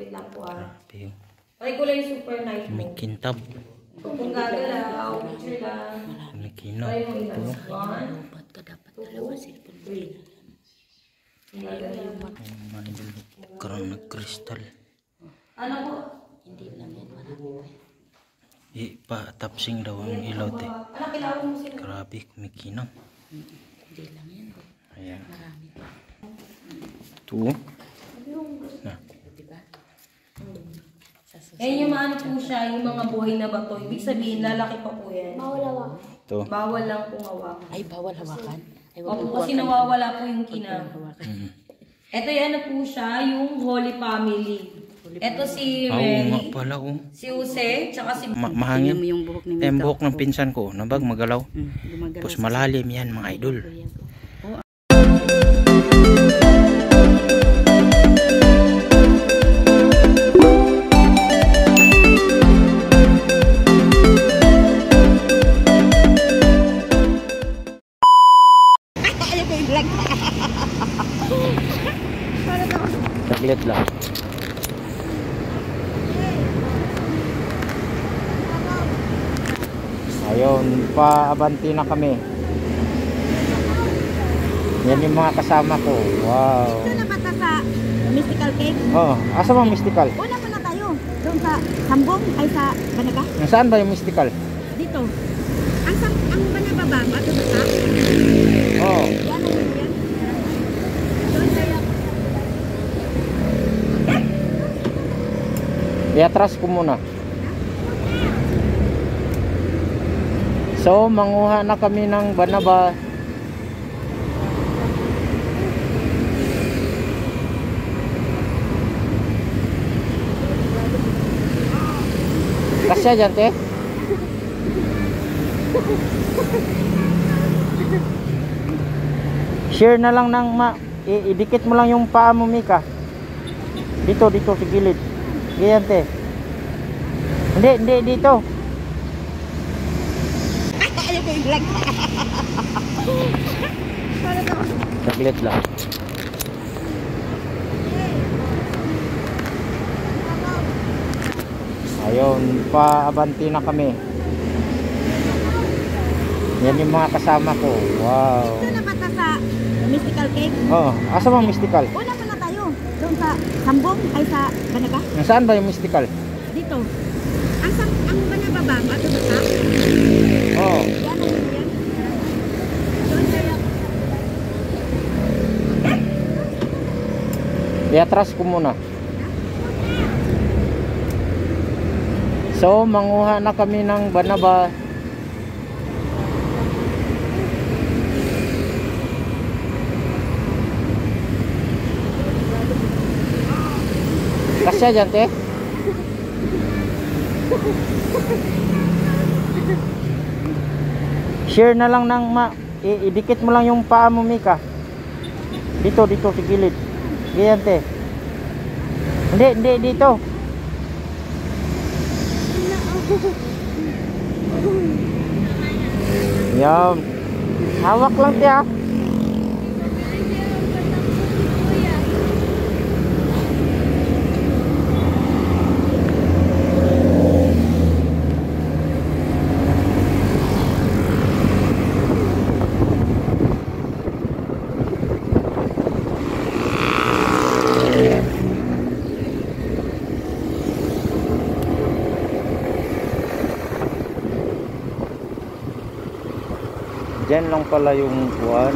Wait lang po ah. Grabe yun. Try ko lang yung super night mo. May kintab. Kung gagalaw, picture lang. May kinab. Try mo ilan. Ito. 1, Ba't ka dapat dalawa cellphone mo? 3. Gagalaw. Mga idol. Karang nag-crystal. Ano po? Hindi lang yan, marami. Patapsing daw ang ilaw te. Ano, kailangan mo sila? Grabe, may kinab. Hindi lang yan. Ayan. Marami pa. Ito. Na. Diba? Sa susunod. Yan yung ano po siya, yung mga buhay na bato. Ibig sabihin, lalaki pa po yan. Ito. Bawal lang pong hawakan. Ay, bawal hawakan. Ay, wag Opo, mong kasi hawakan. nawawala po yung kinang. Hawakan. Ito yan na po siya, yung Holy Family. Ito si Oo nga Mary, pala oh. si Jose, tsaka si... Tingnan mo Mahangin. yung buhok ni Yung Mika. buhok ng pinsan ko. Nabag magalaw. Gumagalaw Tapos sa- malalim yan mga idol. Oh, Saglit lang. Ayun, paabanti na kami. Yan yung mga kasama ko. Wow. Ito na bata sa mystical cake. Oh, asa ba mystical? Una muna tayo. Doon sa Sambong ay sa Banaga. Saan ba yung mystical? Dito. Ang Banaga ba? Bato bata? Oh, Yan ang yan. Doon tayo. iatras ko muna. So, manguha na kami ng banaba. Kasya dyan, te? Share na lang ng idikit mo lang yung paa mo, Mika. Dito, dito, sa gilid. Ganyan, te. Hindi, dito. Saglit lang. Ayun, paabanti na kami. Yan yung mga kasama ko. Wow. Ito na bata sa mystical cake. Oh, asa ba mystical? Una muna tayo. Doon sa Sambong ay sa Banaga. Saan ba yung mystical? Dito. Ang Banaga ba? Bato bata? Oh, Yan ang yan. Doon tayo. iatras ko muna. So, manguha na kami ng banaba. Kasya dyan, te? Share na lang ng idikit mo lang yung paa mo, Mika. Dito, dito, sa gilid. Ganyan, te. Hindi, dito. Yan. Hawak lang, te, ah. Diyan lang pala yung kuwan.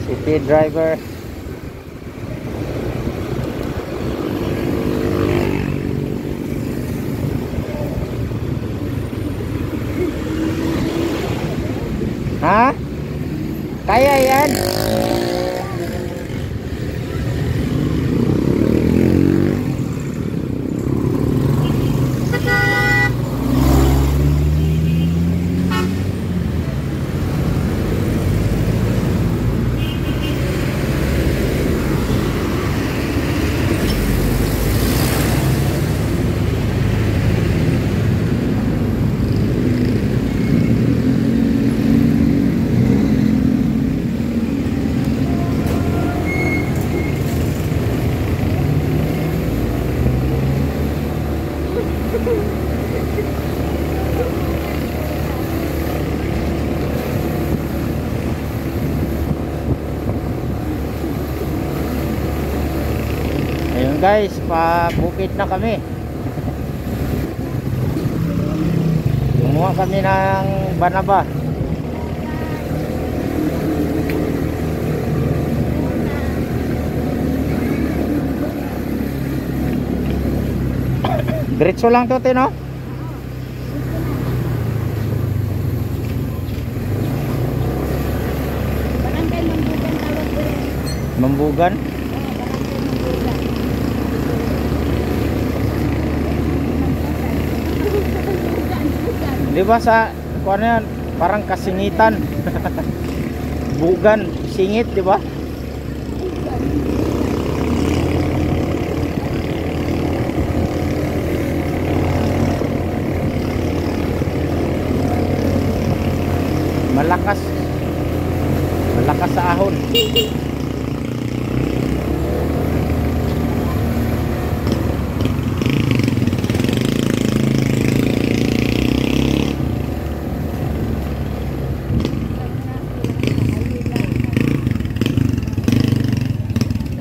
City driver. Ha? Kaya yan? Ayun guys, pa bukid na kami. Gumawa kami ng banaba. Diretso lang to, no? Barangay Mambugan tawag ko rin. Mambugan. Di ba sa kuan yan, parang kasingitan. Bugan, singit, di ba? Malakas. Malakas sa ahon.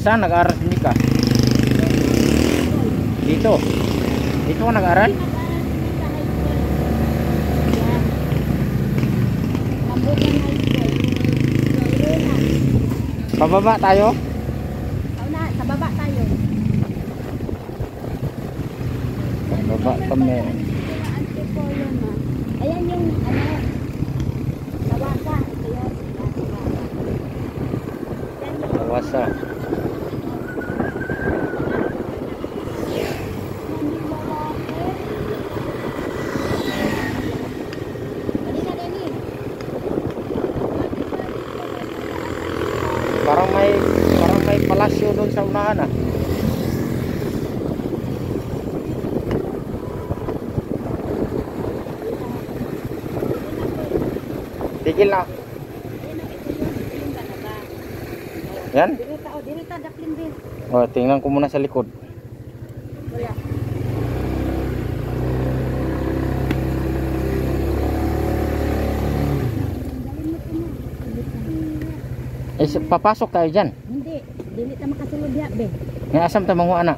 Saan nag-aaral si Mika? Dito. Dito ka nag-aaral? Mambugan High School. Pababa tayo? Sa baba tayo. Pababa kami. Antipolo na. Ayan yung Tawasa. Ayan. Tawasa. Parang may palasyo doon sa unahan ah. Tigil na. Yan? Dirita, daplin din. Oh, tingnan ko muna sa likod. Wala. Papasok tayo dyan. Hindi, dili ta makasulod diha be. Nga asam ta mga anak.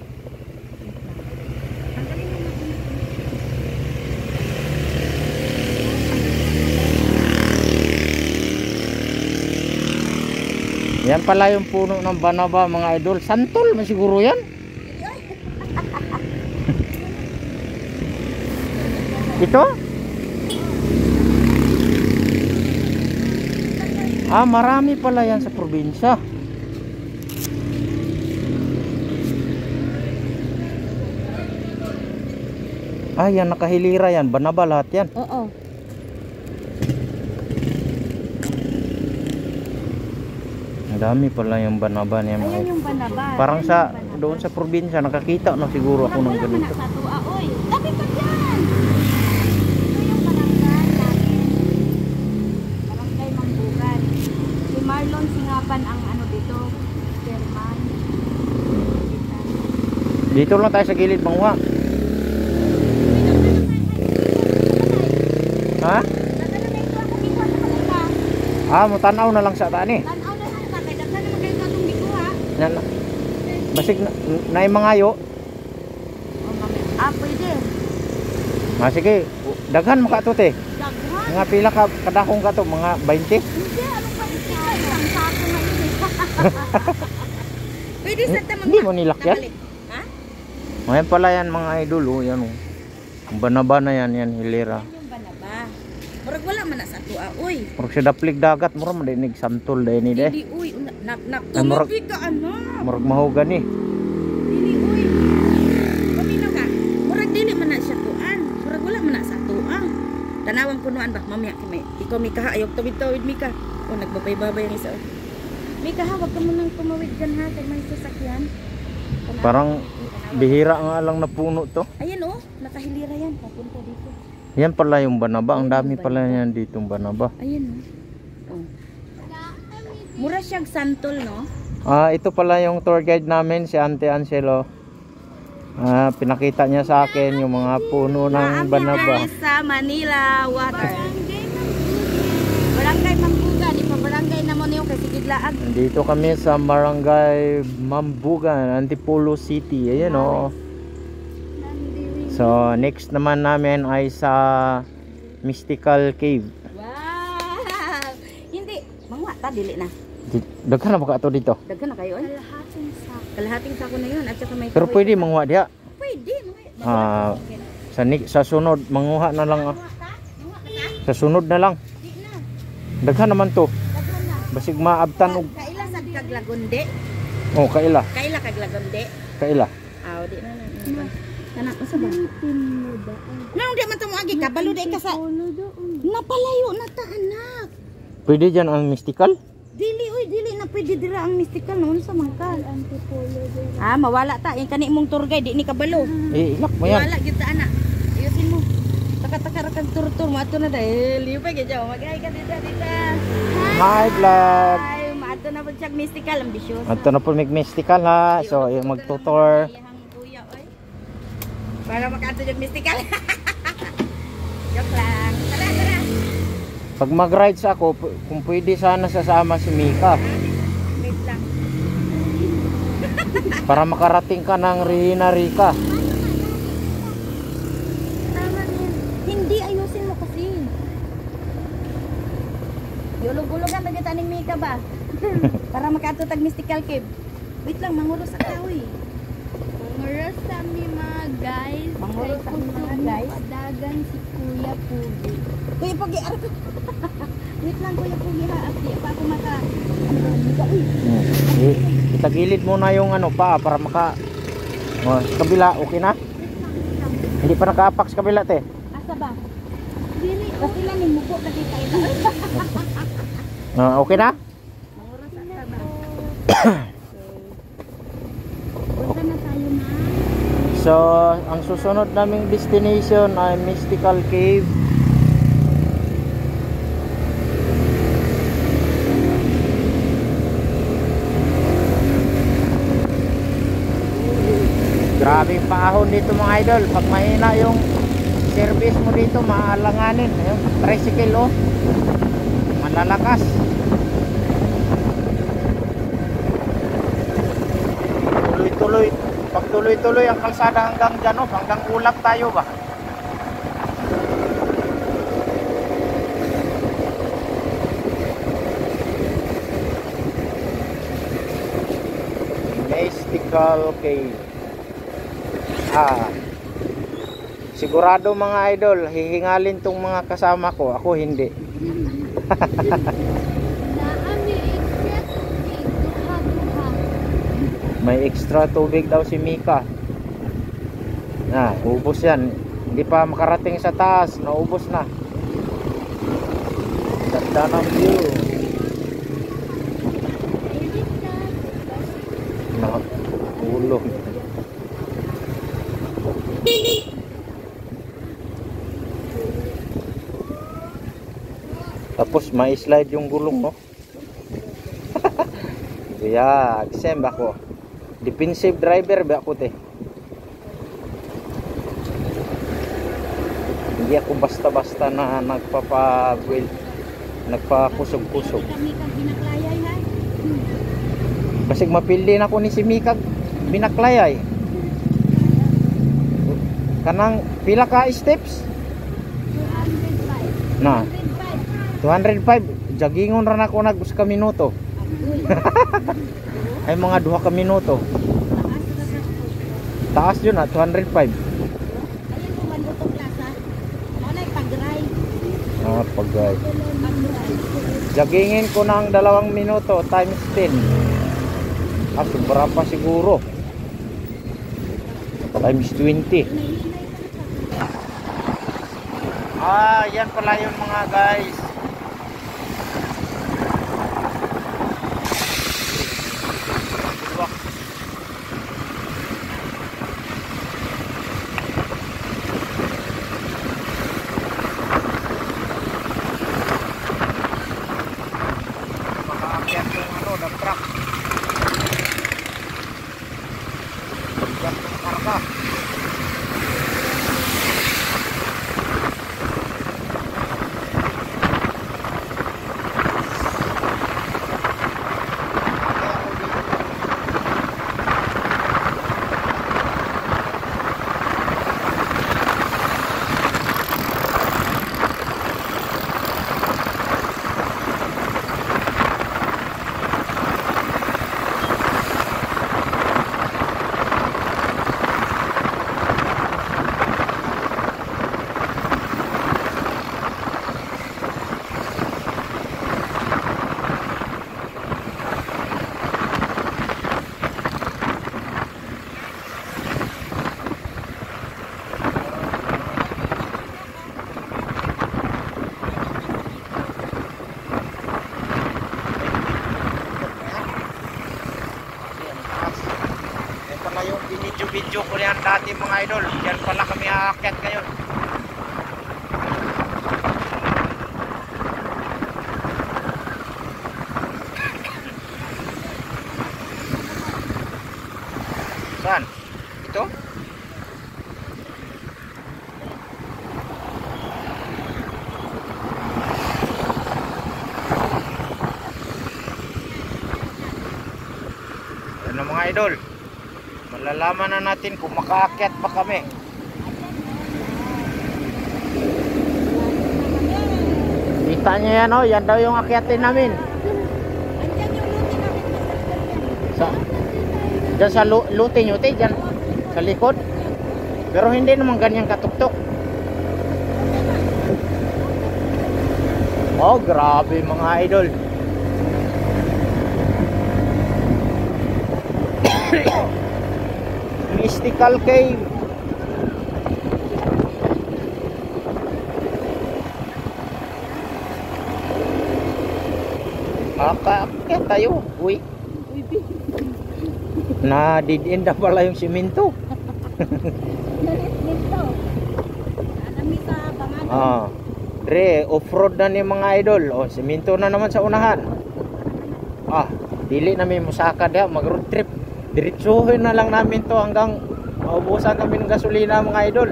Yan pala yung puno ng banaba mga idol. Santol man siguro yan. Ito? Ah, marami pala yan sa probinsya. Ah, yan nakahilira yan. Banaba lahat yan. Oo. Ang dami pala yung banaba niya. Ayan yung banaba. Parang Ayan sa yung banaba. doon sa probinsya nakakita na siguro ako ng Wala ganito. man sa tuwa, oy. Dapat pa dyan. Ito yung barangay namin. Barangay Mambugan. Si Marlon Singapan ang ano dito, chairman. Dito lang tayo sa gilid bangwa. Ha? Dadala na ito ako dito sa Malika. Ah, mutanaw na lang sa tani. Tanaw na lang sa kay dadala naman kayo katong dito ha. Yan. Basig na mga ayo. Oh, mami. Ah, pwede. Ah, sige, daghan mo ka to te. Daghan. Mga pila ka kadakong ka to, mga 20. Hindi, ano pa ito? Isang sako na yun eh. Pwede sa tamang. Hindi mo nilak yan? Ha? Ngayon pala yan mga idol, oh, yan oh. Ang banaba na yan, yan hilera. Yung banaba. Murag wala man na sa tuwa, uy. Murag sa daplig dagat, murag madinig santol dahil ni de. Dili, uy. Ay, murag- Tumabi ka, ano? Murag mahugan ni. Dili, uy. Pamino ka. Murag dili man na siya tuan. punuan ba? Mamaya kami. Ikaw Mika ha, ayok tawid-tawid Mika. O nagbabay-babay ang isa. Mika ha, wag ka munang tumawid dyan ha, kay may sasakyan. Parang bihira nga lang na puno to. Ayan oh, nakahilira yan, papunta dito. Yan pala yung banaba. Ang dami pala yan ditong banaba. Ayan oh. Mura siyang santol no? Ito pala yung tour guide namin, si Ante Angelo. Pinakita niya sa akin yung mga puno ng banaba. Sa Manila Water. Barangay Mambugan, ipa barangay naman yung kasi gidlaag. Dito kami sa Barangay Mambugan, Antipolo City. Ayan o. So next naman namin ay sa Mystical Cave. Wow! Hindi, mangwa ta dili na. Daghan na ba ka ito dito? Daghan na kayo ay. Kalahating sako na yun at saka may Pero pwede manguha diha. Pwede. Sa sunod manguha na lang. Sa sunod na lang. Daghan naman to. Basig maabtan og Kaila sa kaglagonde. oh kaila. Kaila kaglagonde. Kaila. Di na na. Kana usa ba? Nang di man tamo agi kabalo di ka sa. Napalayo na ta anak. Pwede diyan ang mystical? Dili na pwede dira ang mystical noon sa mangkal. Mawala ta. Yung kani mong tour guide, di ni kabalo. Ilak mo yan. Wala kita anak. Ayusin mo. Taka-taka rakang tur-tur mo ato na dahil. Liupay ka dyan. Mag-hi ka dito. Hi vlog. Ay, maato na po siya mystical. Ambisyosa. Ato na po mystical ha. So yung magtutor. Para makato siya mystical. Joke lang. Tara. Pag mag-rides ako, kung pwede sana sasama si Mika. Wait lang. Para makarating ka ng Regina Rica. Tama niya. Hindi, ayusin mo kasi. Yulog-ulogan na kita ni Mika ba? Para makatutag mystical cave. Wait lang, manguros sa kawi. Manguros sa mi mga guys. Manguros sa mga guys. Dagan si Kuya Pugi. Kuya Pugi, wait lang Kuya Pugi ha. At di pa ako maka... Itagilid muna yung pa para maka... sa kabila, okay na? Hindi pa nakaapak sa kabila te. Asa ba? Dili. Kasi lang yung muko kasi kayo. Okay na? Manguros sa ba? Punta na tayo na. So, ang susunod naming destination ay Mystical Cave. Grabing paahon dito mga idol. Pag mahina yung service mo dito, maalanganin. Yung tricycle oh. Malalakas. Tuloy-tuloy. Pag tuloy-tuloy ang kalsada hanggang dyan oh. Hanggang ulap tayo ba? Mystical Cave. Sigurado mga idol, hihingalin tong mga kasama ko. Ako hindi. May extra tubig daw si Mika. Ubos yan. Hindi pa makarating sa taas. Naubos na. Ganda ng view. Ulo. Tapos may slide yung gulong mo. Yeah, agsem ako. Defensive driver ba ako te? Hindi ako basta-basta na nagpakusog-kusog. Basig mapildi na ko ni si Mika binaklayay. Kanang pila ka steps? 205. Na. 205. Jagingon ra nako nag usa ka minuto. Ay mga 2 ka minuto. Taas yun 205. Ayun po man butong plaza. Ano na pag-drive. Pag-drive. Jagingin ko ng 2 minuto times 10. Sobra pa siguro. Times 20. Ah, yan pala yung mga guys. Makaakyat yung ano, dump truck. Yan yung karga. Yung binidyo-video ko yan dati mga idol. Yan pala kami aakyat ngayon. Saan? Ito? Yan na mga idol. Malalaman na natin kung makaakyat pa kami. Kita nyo yan, oh. Yan daw yung akyatin namin. Diyan sa luti nyo, diyan sa likod. Pero hindi naman ganyan katuktok. Oh, grabe mga idol. Mystical cave. Akaakyat tayo. Uy. Na dead end na pala yung simento. Ah, Dre, off-road na ni mga idol. Oh, simento na naman sa unahan. Ah, dili namin musakad ya, mag-road trip. Diretsuhin na lang namin to hanggang maubusan kami ng gasolina mga idol.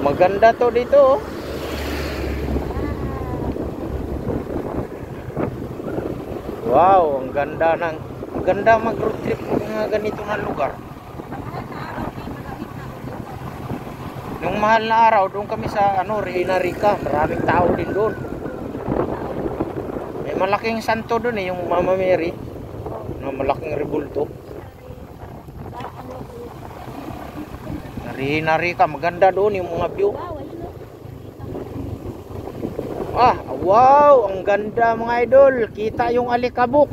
Maganda to dito, oh. Wow, ang ganda mag-road trip ng mga ganito na lugar. Nung mahal na araw, doon kami sa Reina Rica. Maraming tao din doon. May malaking santo doon yung Mama Mary. Malaking rebulto. Reina Rica, maganda doon yung mga view. Ah, wow, ang ganda mga idol. Kita yung alikabok.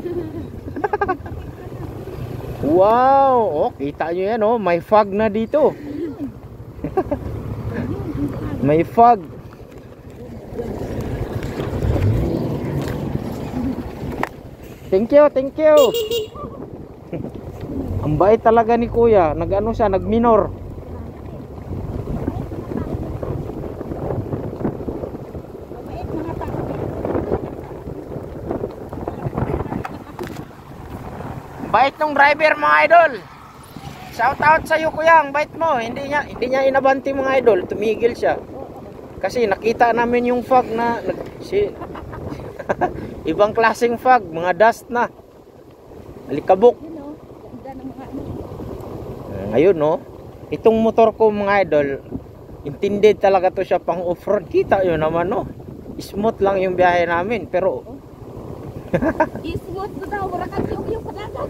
Wow, oh, kita nyo yan, oh. May fog na dito. May fog. Thank you, thank you. Ang bait talaga ni Kuya. Nag-ano siya, nag-minor. Bait ng driver mga idol. Shout out sa iyo Kuya, ang bait mo. Hindi niya inabanti mga idol, tumigil siya. Kasi nakita namin yung fog na ibang klaseng fog, mga dust na. Alikabok. Ngayon no, itong motor ko mga idol, intended talaga to siya pang off-road. Kita yun naman no. Smooth lang yung biyahe namin pero Ismot mo daw, wala kang yung padagan.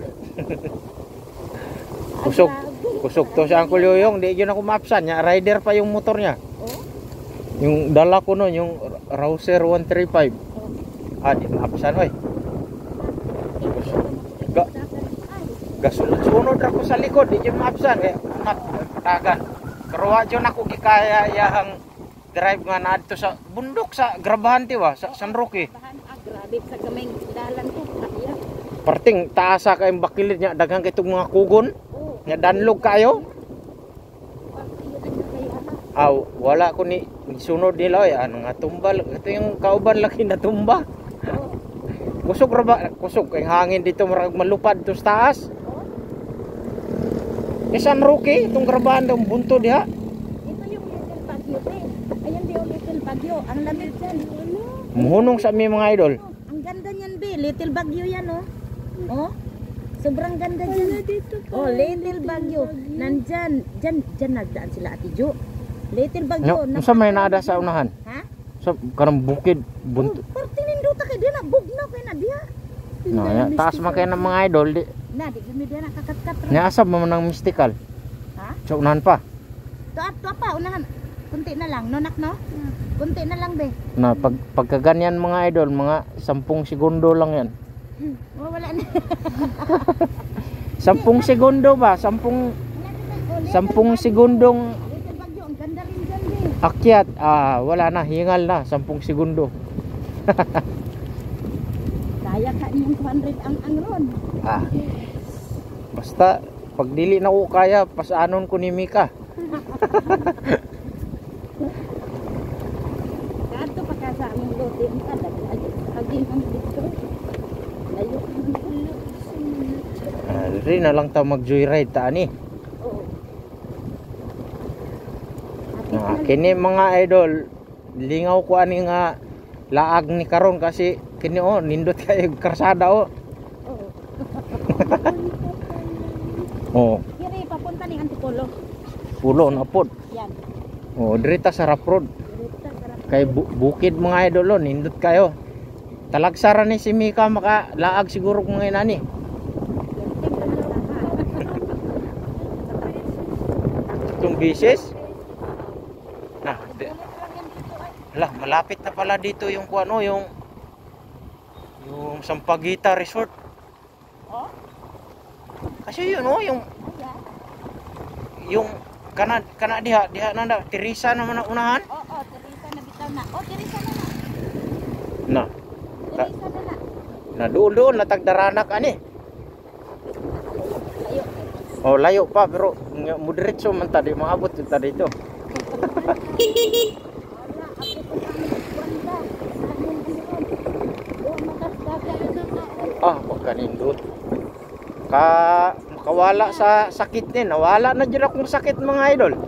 Kusog to siya ang kuluyong. Di yun ako maapsan niya. Rider pa yung motor niya. Yung dala ko nun, yung Rouser 135. Di maapsan oy. Gasunod-sunod ako sa likod, di dyan maabsan. Kaya unat, tagan. Karuwa dyan ako gikaya yang drive nga na dito sa bundok sa Grabahan tiwa, sa San Roque. Grabe sa kaming dalan ko. Kaya. Parting taasa kayong bakilid niya, daghang kitong mga kugon. Nga danlog kayo. Wala ko ni sunod nila ay ano nga tumbal. Ito yung kauban laki na tumba. Kusog ra ba? Kusog kay hangin dito marag malupad to sa taas. San Roque, itong Grabahan daw bunto diha. Ito yung Little Baguio eh. Ayan di yung Little Baguio. Ang lamig dyan. Muhunong sa mi mga idol. Ang ganda niyan be. Little Baguio yan oh. Oh. Sobrang ganda dyan. Oh, Little Baguio. Nandyan. Dyan nagdaan sila Ate Jo. Little Baguio. No, sa may naada sa unahan. Ha? Sa karang bukid bunto. Oh, parte nindo ta kay diya na bugnaw kay na diya. No, ya, taas man kayo ng mga idol. Na, di kami diya nakakat-kat. Niasab mo ng mystical. Ha? Sa unahan pa. To pa unahan. Kunti na lang, nonak no? Kunti na lang be. Na pagkaganyan mga idol, mga 10 segundo lang yan. Oh, wala na. 10 segundo ba? 10 segundong Little Baguio, ang ganda rin dyan be. akyat. Wala na, hingal na 10 segundo. Kaya ka niyong 200 ang ron. Basta pag dili na ko kaya, pasaanon ko ni Mika. Kato pa ka sa aming lote ang kalag. Agin ang dito. Layo ang Rin na lang tayo mag-joyride ta ani. Oo. Kini mga idol, lingaw ko ani nga laag ni karon kasi kini nindot kayo karsada Oo. Oh, Kiri papunta ni Antipolo. pulo na pod. Yan. Dirita sa Rap Road. Direta sarap. Kay bukid mga idol nindot kayo. Talagsara ni si Mika makalaag siguro kung ngayon ani. Itong bisis. Malapit na pala dito yung yung Sampaguita Resort. Oh? Kasi yun yung kana diha nanda Teresa naman ang unahan. Oo, Teresa na bitaw na. Oh, Teresa na na. Na. Teresa na na. Na doon natagdaranak ani. Layo. Layo pa pero moderatso man ta di maabot ta dito. Kanindot. Makawala sa sakit ni. Nawala na dyan akong sakit mga idol.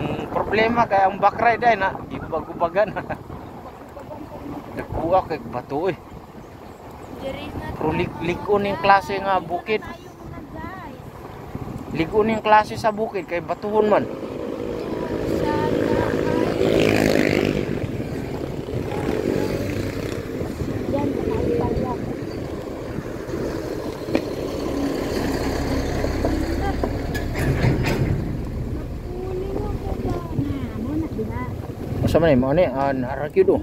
Ang problema kaya ang back ride ay na ibag-ubagan. Nagkuha kay bato eh. Pero ligon yung klase nga bukid. Ligon yung klase sa bukid kay batuhon man. Asa man mo ani narakyo do.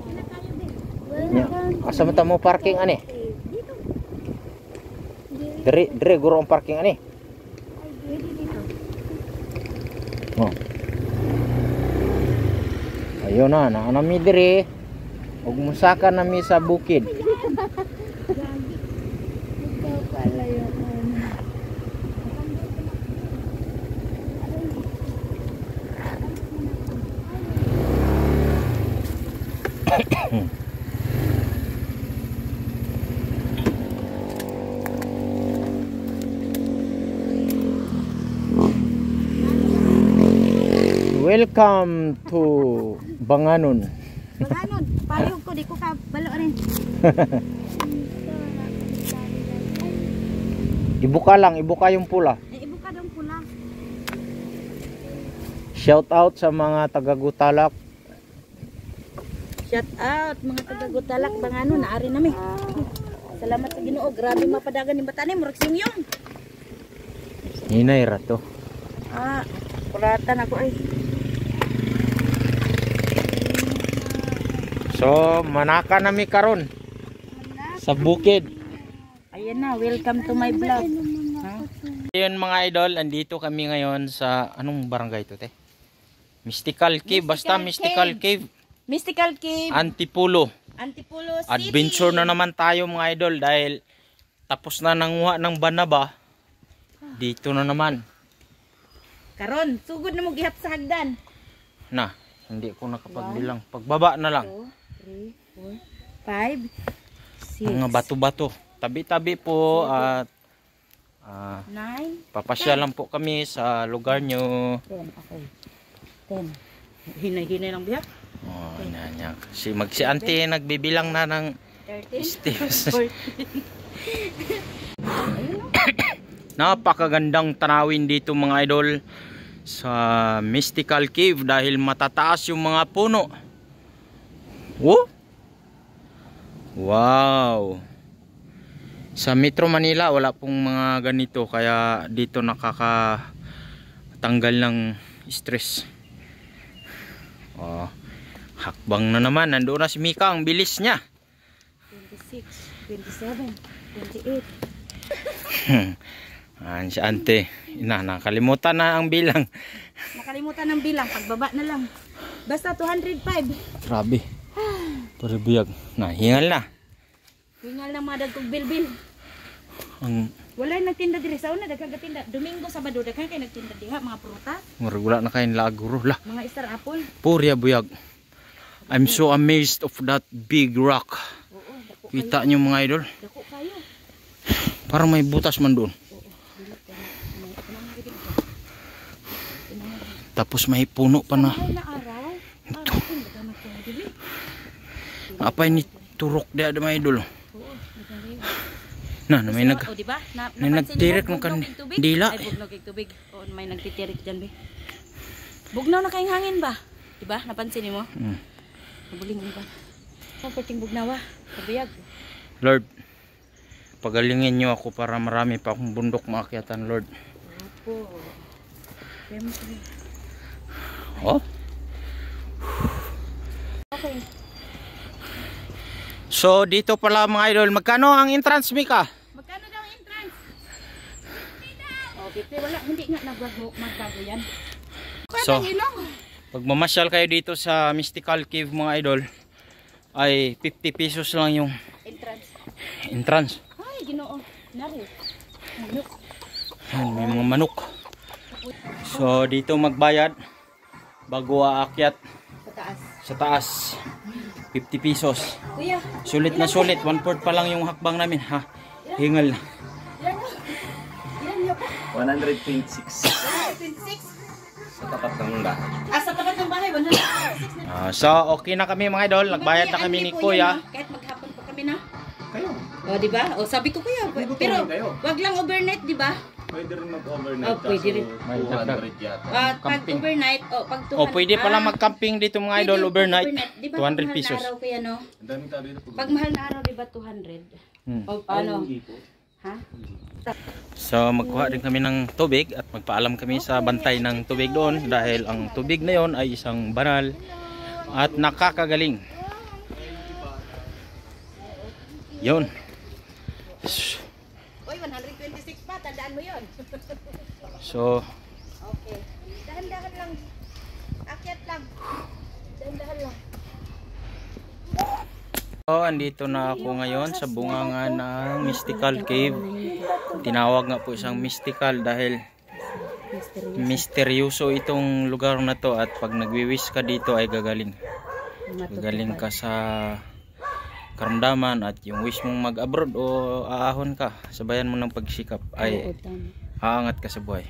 Asa man ta mo parking ani? Dire guro ang parking ani. Ayun na nami dire. Ug musaka nami sa bukid. Welcome to Banganon. Banganon, payog ko di ko ka balo rin. Ibuka yung pula. Ibuka dong pula. Shout out sa mga taga-Gutalak. Shout out mga taga-Gutalak Banganon, naari nami. Salamat sa Ginoo, grabe mapadagan ni bata ni murag singyong. Hinay ra to. Kuratan ako ay. So, manaka nami karon sa bukid. Ayan na, welcome to my vlog. Ayun mga idol, andito kami ngayon sa anong barangay ito, te? Mystical Cave, basta Mystical Cave. Mystical Cave, Antipolo. Antipolo City. Adventure na naman tayo mga idol dahil tapos na nanguha ng banaba. Dito na naman. Karon, sugod na mo gihap sa hagdan. Na, hindi ko nakapagbilang. Pagbaba na lang. 2, 3, 4, 5, 6, Mga bato-bato. Tabi-tabi po at 9, papasya lang po kami sa lugar nyo. 10. Okay. 10. Hinay-hinay lang biyak. Oh, inanya. Si auntie nagbibilang na ng 13. steps. 14. Napakagandang tanawin dito mga idol sa Mystical Cave dahil matataas yung mga puno. Oh? Wow. Sa Metro Manila wala pong mga ganito kaya dito nakakatanggal ng stress. Oh, hakbang na naman. Nandoon na si Mika, ang bilis niya. 26, 27, 28. Ayan si ante. Nakalimutan na ang bilang. Nakalimutan ng bilang, pagbaba na lang. Basta 205. Grabe. Paribiyag. Hingal na. Hingal na mga dagkog bilbil. Wala yung nagtinda diri sa una, dagkagatinda. Domingo, Sabado, dagkang kayo nagtinda diha, mga prutas, Wala na kayo laguro lah. mga star apple. Purya buyag. I'm so amazed of that big rock. Oo, dako Kita nyo mga idol. Dako kayo. Parang may butas man doon. Tapos may puno pa na. Ay na araw. Ito. Apa ini turok dia ada mga idol. Nah, may nag O, diba? may nagtirik ng kandila. Ay, bugnaw kay tubig. O, may nagtitirik dyan, be. Bugnaw na kayong hangin ba? Diba? Napansin mo? Nabuling mo ba? Ang perting bugnaw, kabiyag. Lord, pagalingin nyo ako para marami pa akong bundok maakyatan, Lord. Opo. Siyempre. Oh. Okay. So dito pala mga idol, magkano ang entrance, Mika? Magkano daw ang entrance? O, Pipi, wala. Hindi nga magbago yan. So, pag mamasyal kayo dito sa Mystical Cave mga idol, ay 50 pesos lang yung entrance. Ay, Ginoo. Nari. Manok. Ayan, may mga manok. So dito magbayad bago aakyat Sa taas. sa taas. 50 pesos. Kuya, Sulit na sulit. 1/4 pa lang yung hakbang namin. Ha? Hingal na. ilan niyo po? 126 26. sa tapat ng bahay. Sa tapat ng bahay, 126 na. So okay na kami mga idol. Nagbayad na kami ni Kuya. Kahit maghapon pa kami na. Kayo, O, di ba? O, sabi ko kuya. Pero, wag lang overnight, di ba? pwede rin mag-overnight. Oh, pwede rin. May 200 yata. Pag Camping. overnight, pag 200. O pwede pala mag-camping dito mga idol pwede, overnight. Di ba, 200 pesos. Mahal na araw kuya, no? Ang daming tao dito. Pag mahal na araw, di ba 200? Hmm. O, ano? Hindi po. Ha? So magkuha rin kami ng tubig at magpaalam kami sa bantay ng tubig doon dahil ang tubig na yon ay isang banal at nakakagaling. Yon. Uy, 126 pa. Tandaan mo yun. So Okay. Dahan-dahan lang. Akyat lang. Dahan-dahan lang. andito na ako ngayon sa bunganga ng Mystical Cave. Tinawag nga po isang mystical dahil misteryoso itong lugar na to at pag nagwiwis ka dito ay gagaling. Gagaling ka sa karamdaman at yung wish mong mag-abroad o aahon ka, sabayan mo ng pagsikap ay haangat ka sa buhay.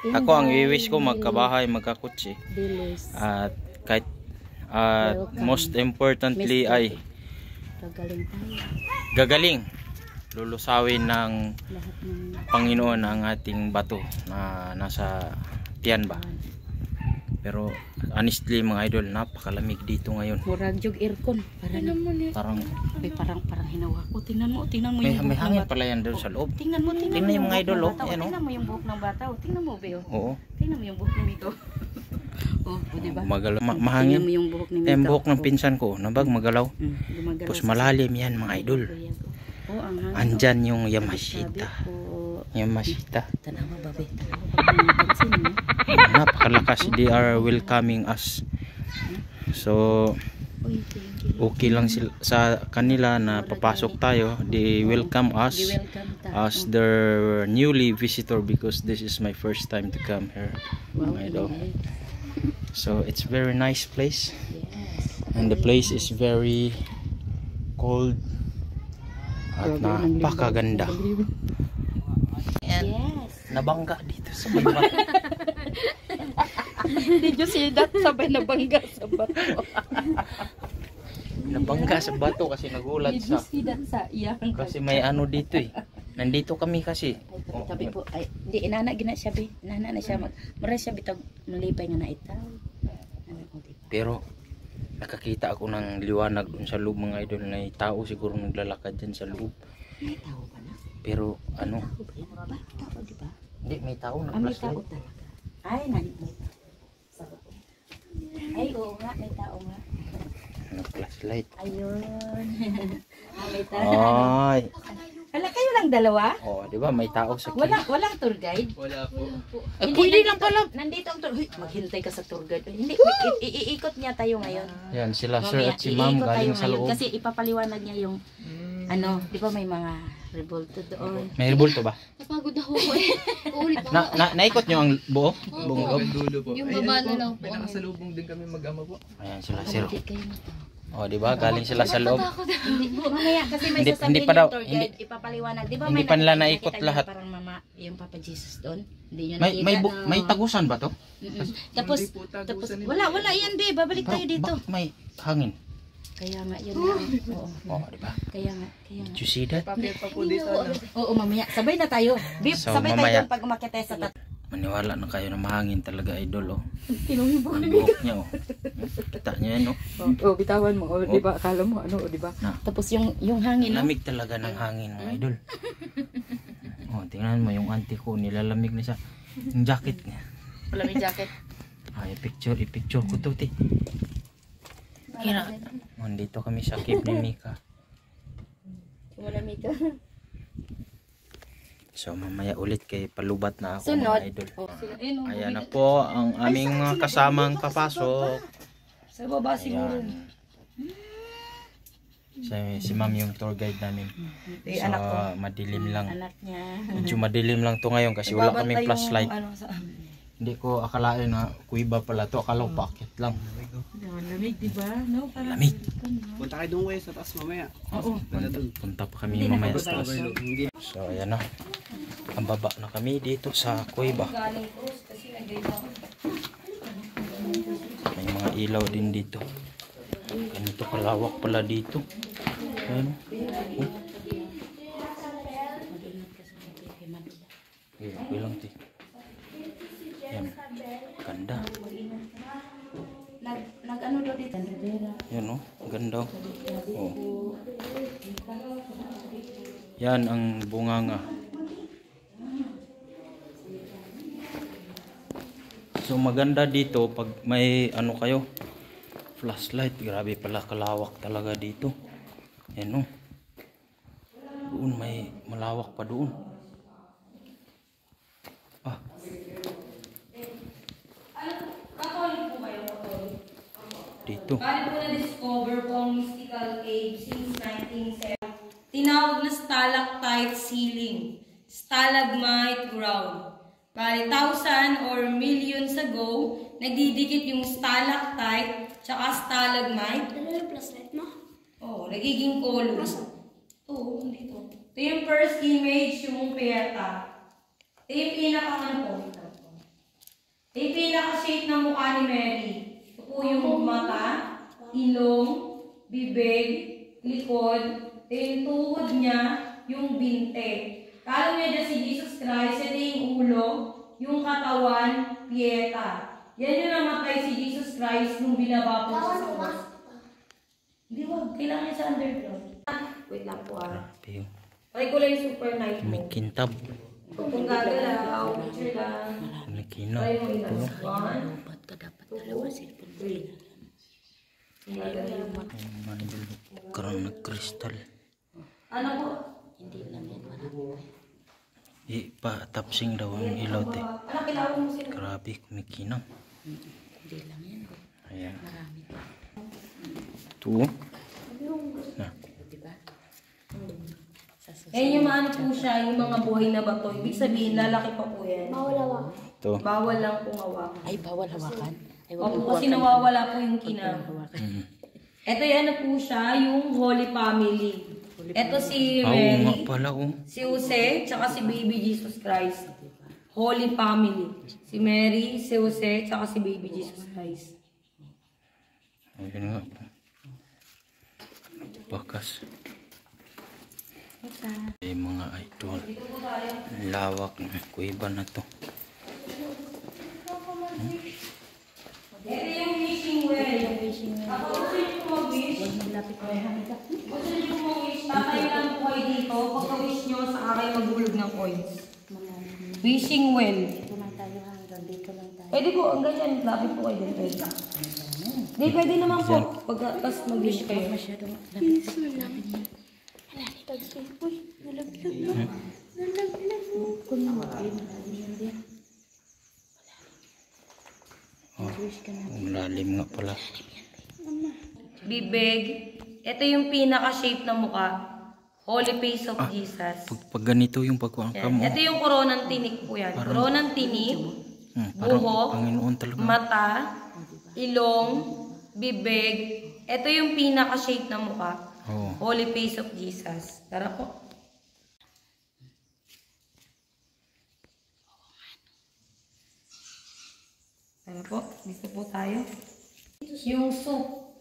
Ako ang i-wish ko magkabahay, magkakutsi at kahit most importantly ay gagaling lulusawin ng Panginoon ang ating bato na nasa tiyan ba. Pero honestly mga idol, napakalamig dito ngayon. Murag jug aircon. Parang hinawa ko. Tingnan mo May yung buhok hangin ng pala yan doon sa loob. Tingnan mo Tingnan yung mga idol, oh. Ayan, oh. Tingnan mo yung buhok ng bata. Tingnan mo, Beo. Oo. Tingnan mo yung buhok ng ito. Oh, di ba? Magalaw. Tingnan mo Mahangin. yung buhok ni Yung Mika. buhok ng pinsan ko, nabag magalaw. Gumagalaw Tapos sa- malalim yan mga idol. Oh, ang hangin. Andyan yung Sabi Yamashita. ko, Yamashita. tanawa babe, pansin mo. Napakalakas. They are welcoming us. So, Uy, thank you. okay lang sila, sa kanila na papasok tayo. They welcome us Welcome ta. as their newly visitor because this is my first time to come here. Wow, Idol. yes. So, it's very nice place. Yes. And the place is very cold at napakaganda. And Yes. nabangga dito sa baba. Did you see that? Sabay na bangga sa bato. Nabangga sa bato kasi nagulat Did you sa see that sa iyang? kasi may ano dito eh. Nandito kami kasi. Ay, tabi po. Ay, di, inana gina siya, be. Inana na siya. Mara siya bitag malipay nga naitaw. Ano ko, di ba? Pero nakakita ako ng liwanag dun sa loob mga idol na tao siguro naglalakad dyan sa loob. May tao ba na? Pero ano, Tao ba yan? Ba? Tao, di ba? hindi may tao na May tao flashlight. talaga. Ay, may tao. Sabi ko. Ay, oo nga. May tao nga. Ano flashlight? Ayun. May tao. Ay. Hala, kayo lang dalawa? Oh, di ba may tao sa cave? Walang tour guide? Wala po. Pwede lang pala. Nandito ang tour. Huy, maghintay ka sa tour guide. Hindi, iikot niya tayo ngayon. Yan sila sir Mamaya, at si ma'am iikot tayo galing sa ngayon loob. kasi ipapaliwanag niya yung ano, di ba may mga revolto doon. May rebulto ba? Napagod ako eh. Uli pa. Naikot nyo ang buo? Buong loob? Dulo po. Yung baba na lang po. Nakasalubong din kami mag-ama po. Ayan sila sir. Hindi kayo na to. Oh, di ba? Galing sila sa loob. Takot ako. Hindi, mamaya kasi may Hindi- sasabihin hindi pa yung daw, tour hindi- guide, ipapaliwanag. Di ba hindi may pa nila nakita naikot niyo lahat. Parang mama, yung Papa Jesus doon. Hindi nyo May nakita. may tagusan ba to? Mm-mm. Tapos, Hindi po tagusan tapos nila. wala yan be, babalik tayo dito. Bakit may hangin? Kaya nga yun nga. Oo. Oh, di ba? Kaya nga. Did you see that? Papir pa po dito. Ano? Oo, mamaya. Sabay na tayo. Beep, So, sabay mamaya. tayo doon pag umakyat tayo sa tat. Maniwala na kayo na mahangin talaga idol oh. Tinungin mo. Ang buhok niya oh. Kita niya yan oh. Oh, bitawan mo. Oh, di ba? Akala mo ano, di ba? Na. Tapos yung hangin, no? Lamig talaga ng hangin mga idol. Oh, tingnan mo yung auntie ko nilalamig na siya. Yung jacket niya. Wala may jacket. Ay, i-picture ko to ti. Kira. Nandito kami sa cave ni Mika. Wala may ka. So mamaya ulit kay palubat na ako Sunod. mga idol. Oh, Ayan na po ang aming mga kasamang papasok. Sa baba siguro. Ayan. Si ma'am yung tour guide namin. Eh, So anak ko. madilim lang. anak niya. Medyo madilim lang to ngayon kasi wala Nagbabantay kaming yung flashlight. Ano, sa, Hindi ko akalain na kuiba pala to. Akala ko packet lang. Lamig, di ba? No, parang Lamig. Punta kayo doon sa taas mamaya. Oo. Punta pa kami mamaya sa taas. So ayan na. Ang baba na kami dito sa kuiba. May mga ilaw din dito. Ganito kalawak pala dito. Ayan. Oh. Okay lang ti. Ayan. Ganda. Nag-ano daw dito? Yan oh. Ganda. Oh. Yan ang bunganga. So maganda dito pag may ano kayo flashlight, grabe pala kalawak talaga dito. Yan oh. Doon may malawak pa doon. Ah. Dito. Bali po na-discover po ang mystical cave since 1970. Tinawag na stalactite ceiling, stalagmite ground. Bali, 1,000 or millions ago, nagdidikit yung stalactite tsaka stalagmite. Ano yung flashlight mo? Oo, nagiging colors. Oo, dito. Ito yung first image, yung peta. Ito yung pinaka-ano po. Ito yung pinaka-shape ng mukha ni Mary. Ito po yung mata, ilong, bibig, likod. Ito yung tuhod niya, yung binte. Kala niya dyan si Jesus Christ, ito yung ulo, yung katawan, pieta. Yan yung namatay si Jesus Christ nung binaba po siya sa cross. Hindi, wag. Kailangan niya sa underground. Wait lang po ah. Grabe yung Try ko lang yung super night may mo. kintab. Kung gagalaw, picture lang. May kinab. Try mo ilan. 1, Ba't ka dapat? Mga idol, karang nag-kristal. Ano po? Patapsing daw ang ilaw te. Ano kailangan mo sila? Grabe, kumikinang. Ayan. Ito. Na. Yan yung ano po siya, yung mga buhay na bato. Ibig sabihin, lalaki pa po yan. Ito. Bawal lang pong hawakan. Ay, bawal hawakan. Ay, Opo, kasi nawawala po yung kinang. Ito yung ano po siya, yung Holy Family. Ito si Oo nga Mary, pala oh. si Jose, tsaka si Baby Jesus Christ. Holy Family. Si Mary, si Jose, tsaka si Baby Jesus Christ. Ayun nga po. Bakas. Ay mga idol. Lawak na kuiba na to. Ito yung wishing well. Ako gusto nyo mag-wish. Gusto nyo mag-wish. Tatay lang po kayo dito. Pagka-wish nyo sa akin maghulog ng coins. Wishing well. Pwede po, ang ganyan. Lapit po kayo dito. Hindi, pwede naman po. Pagkas mag-wish kayo. Ang lalim nga pala. Bibig. Ito yung pinaka-shape ng mukha. Holy face of Jesus. Pag ganito yung pagkuangka mo. Ito yung koronang tinik po yan. Koronang tinik, Parang buhok, Panginoon talaga. mata, ilong, bibig. Ito yung pinaka-shape ng mukha. Oo. Holy face of Jesus. Tara po. Tara po. Dito po tayo. Yung soup.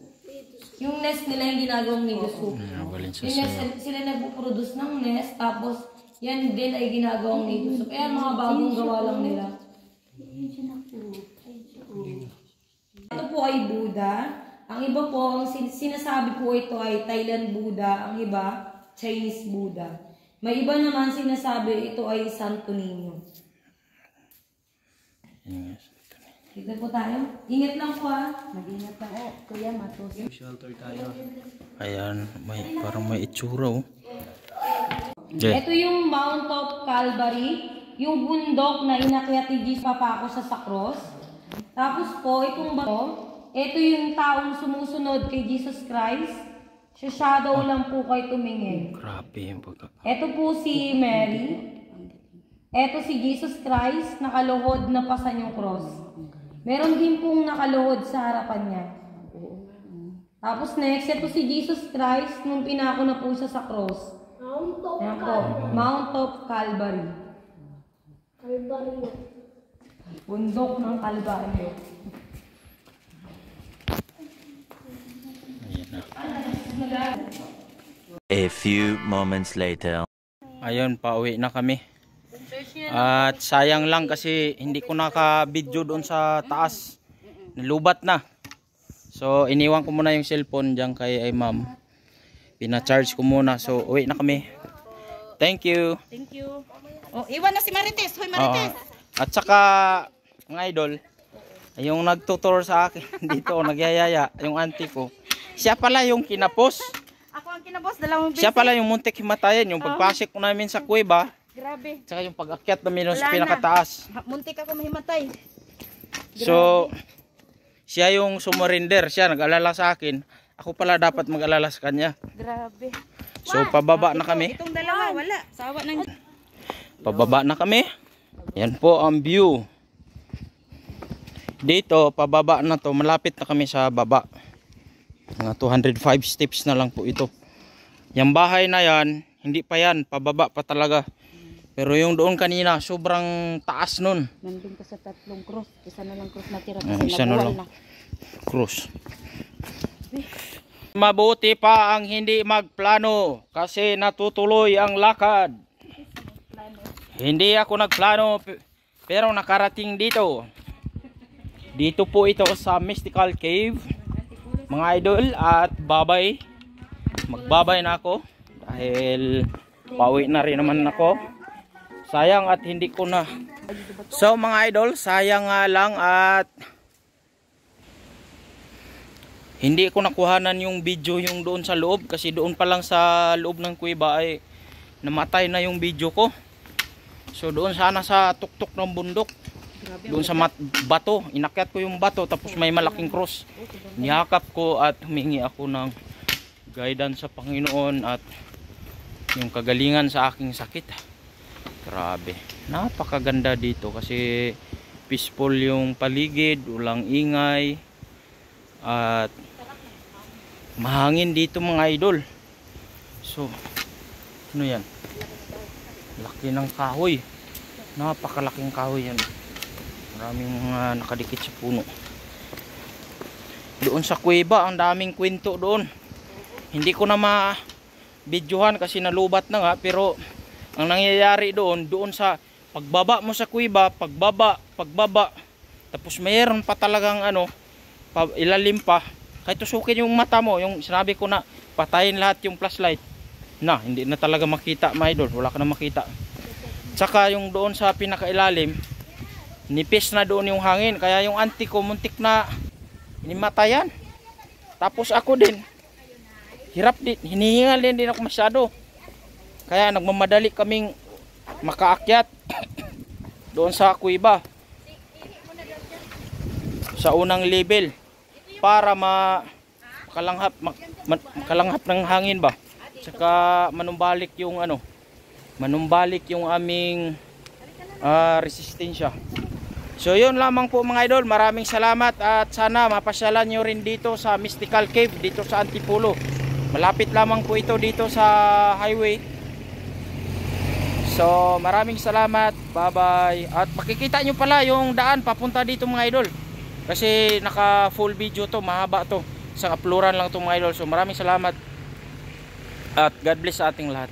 Yung nest nila yung ginagawang nido soup. Nawalin sa Yung nest, sila nagpo-produce ng nest, tapos yan din ay ginagawang nido soup. Kaya mga bagong gawa lang nila. Ito po ay Buddha. Ang iba po, ang sinasabi po ito ay Thailand Buddha. Ang iba, Chinese Buddha. May iba naman sinasabi ito ay Santo Niño. Yes. Dito po tayo. Ingat lang po ha. Mag-ingat lang. Oh, kuya, matos. Shelter tayo. Ayan, parang may itsura oh. Ito yung Mount of Calvary. Yung bundok na inakyat ni Jesus papako sa cross. Tapos po, itong bato, ito yung taong sumusunod kay Jesus Christ. Sa shadow lang po kayo tumingin. Grabe yung pagka. Ito po si Mary. Ito si Jesus Christ, nakaluhod na pasan yung cross. Meron din pong nakaluhod sa harapan niya. Tapos next, ito si Jesus Christ nung pinako na po siya sa cross. Ayan po, Mount of Calvary. Bundok ng Calvary. Ayan na. A few moments later. Ayun, pauwi na kami. At sayang lang kasi hindi ko naka-video doon sa taas. Nilubat na. So, iniwan ko muna yung cellphone dyan kay ma'am. Pina-charge ko muna. So, uwi na kami. Thank you. Thank you. Oh, iwan na si Marites. Hoy, Marites. At saka, mga idol, yung nagtutor sa akin dito, nagyayaya, yung auntie ko. Siya pala yung kinapos. Ako ang kinabos, dalawang Siya pala yung muntik himatayan. Yung pagpasok ko namin sa kuweba. Grabe. Tsaka yung pag-akyat namin sa Wala pinakataas. Muntik ako mahimatay. So, siya yung sumurinder. Siya nag-alala sa akin. Ako pala dapat mag-alala sa kanya. Grabe. So, pababa na kami. Itong dalawa, wala. Sawa ng... Pababa na kami. Yan po ang view. Dito, pababa na to. Malapit na kami sa baba. Mga 205 steps na lang po ito. Yung bahay na yan, hindi pa yan. Pababa pa talaga. Pero yung doon kanina, sobrang taas nun. Nandun ka sa tatlong cross. Isa na lang cross natira. Isa na lang. Cross. Mabuti pa ang hindi magplano kasi natutuloy ang lakad. Hindi ako nagplano pero nakarating dito. Dito po ito sa Mystical Cave. Mga idol at babay. Magbabay na ako dahil pauwi na rin naman ako. Sayang at hindi ko na. So mga idol, sayang nga lang at Hindi ko nakuhanan yung video yung doon sa loob kasi doon pa lang sa loob ng kuweba ay namatay na yung video ko. So doon sana sa tuktok ng bundok, doon sa bato, inakyat ko yung bato tapos may malaking cross. Niyakap ko at humingi ako ng guidance sa Panginoon at yung kagalingan sa aking sakit. Grabe, napakaganda dito kasi peaceful yung paligid, walang ingay at mahangin dito mga idol. So ano yan, laki ng kahoy, napakalaking kahoy yan, maraming mga nakadikit sa puno. Doon sa kuweba ang daming kwento doon, hindi ko na ma-videohan kasi nalubat na nga, pero ang nangyayari doon sa pagbaba mo sa kuweba, pagbaba, tapos mayroon pa talagang ano, ilalim pa, kahit tusukin yung mata mo, yung sinabi ko na patayin lahat yung flashlight na, hindi na talaga makita mga idol, wala ka na makita. Tsaka yung doon sa pinakailalim, nipis na doon yung hangin, kaya yung auntie ko muntik na hinimatayan. Tapos ako din, hirap din, hinihingal din ako masyado. Kaya nagmamadali kaming makaakyat doon sa kuweba sa unang level para makalanghap ng hangin ba, saka manumbalik yung ano, manumbalik yung aming resistensya. So yun lamang po mga idol, maraming salamat at sana mapasyalan nyo rin dito sa Mystical Cave dito sa Antipolo. Malapit lamang po ito dito sa highway. So maraming salamat, bye bye. At makikita nyo pala yung daan papunta dito mga idol, kasi naka full video to, mahaba to, isang uploadan lang to mga idol. So maraming salamat at God bless sa ating lahat.